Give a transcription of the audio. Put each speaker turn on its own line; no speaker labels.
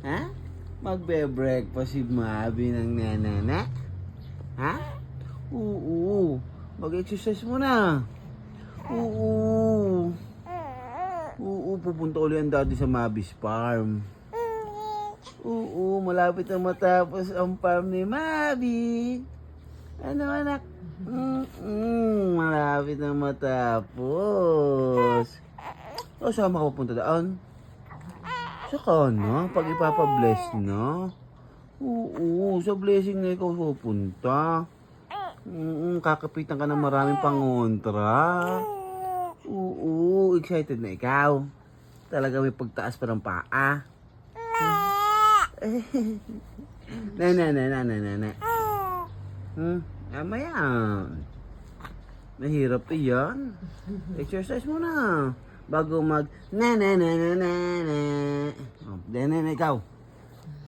Ha? Magbe-breakfast si Mabi ng nanana? Ha? Oo. Mag-exercise mo na. Oo. Oo, pupunta ulit ang daddy sa Mabi's farm. Oo, malapit na matapos ang farm ni Mabi. Ano anak? Malapit na matapos. O, sama ko punta daan. Saka na, pag ipapabless na. Oo, sa blessing na ikaw pupunta. Kakapitan ka ng maraming pangontra. Oo, excited na ikaw. Talaga may pagtaas pa ng paa. Na. Mamaya. Mahirap yan. Exercise mo na. Bago mag na. Oh, ikaw.